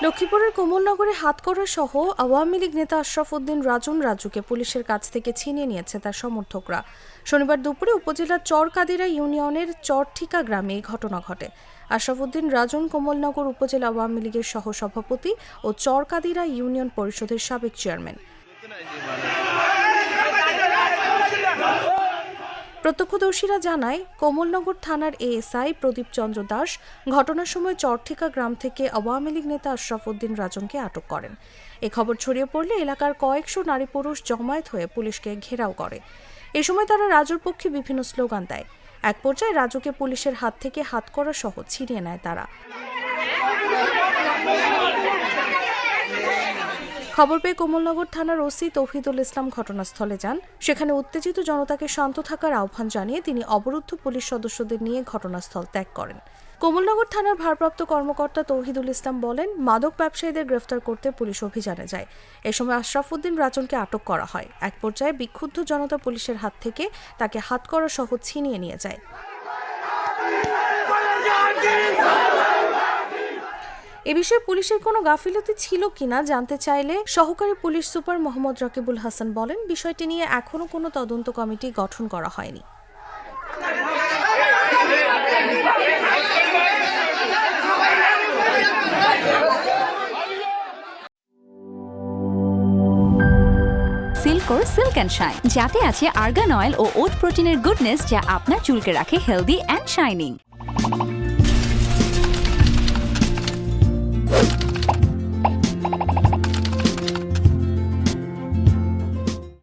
লক্ষ্মীপুরের কমলনগরে হাতকড়া সহ আওয়ামী লীগ নেতা আশরাফ উদ্দিন রাজুকে পুলিশের কাছ থেকে ছিনিয়ে নিয়েছে তার সমর্থকরা। শনিবার দুপুরে উপজেলার চরকাদিরা ইউনিয়নের চরঠিকা গ্রামে এই ঘটনা ঘটে। আশরাফ উদ্দিন রাজন কমলনগর উপজেলা আওয়ামী লীগের সহসভাপতি ও চরকাদিরা ইউনিয়ন পরিষদের সাবেক চেয়ারম্যান। প্রত্যক্ষদর্শীরা জানায়, কমলনগর থানার এএসআই প্রদীপ চন্দ্র দাস ঘটনার সময় চরঠিকা গ্রাম থেকে আওয়ামী লীগ নেতা আশরাফ উদ্দিন রাজনকে আটক করেন। এ খবর ছড়িয়ে পড়লে এলাকার কয়েকশো নারী পুরুষ জমায়েত হয়ে পুলিশকে ঘেরাও করে। এ সময় তারা রাজুর পক্ষে বিভিন্ন স্লোগান দেয়। এক পর্যায়ে রাজুকে পুলিশের হাত থেকে হাতকড়া সহ ছিনিয়ে নেয় তারা। খবর পেয়ে কমলনগর থানার ওসি তৌহিদুল ইসলাম ঘটনাস্থলে যান। সেখানে উত্তেজিত জনতাকে শান্ত থাকার আহ্বান জানিয়ে তিনি অবরুদ্ধ পুলিশ সদস্যদের নিয়ে ঘটনাস্থল ত্যাগ করেন। কমলনগর থানার ভারপ্রাপ্ত কর্মকর্তা তৌহিদুল ইসলাম বলেন, মাদক ব্যবসায়ীদের গ্রেফতার করতে পুলিশ অভিযানে যায়। এ সময় আশরাফ উদ্দিন রাজনকে আটক করা হয়। এক পর্যায়ে বিক্ষুব্ধ জনতা পুলিশের হাত থেকে তাকে হাতকড়া সহ ছিনিয়ে নিয়ে যায়। এ বিষয়ে পুলিশের কোনো গাফিলতি ছিল কিনা জানতে চাইলে সহকারী পুলিশ সুপার মোহাম্মদ রাকিবুল হাসান বলেন, বিষয়টি নিয়ে এখনো কোনো তদন্ত কমিটি গঠন করা হয়নি। সিল্কোর সিল্ক অ্যান্ড শাইন, যাতে আছে আর্গান অয়েল ও ওট প্রোটিনের গুডনেস, যা আপনার চুলকে রাখে হেলদি অ্যান্ড শাইনিং।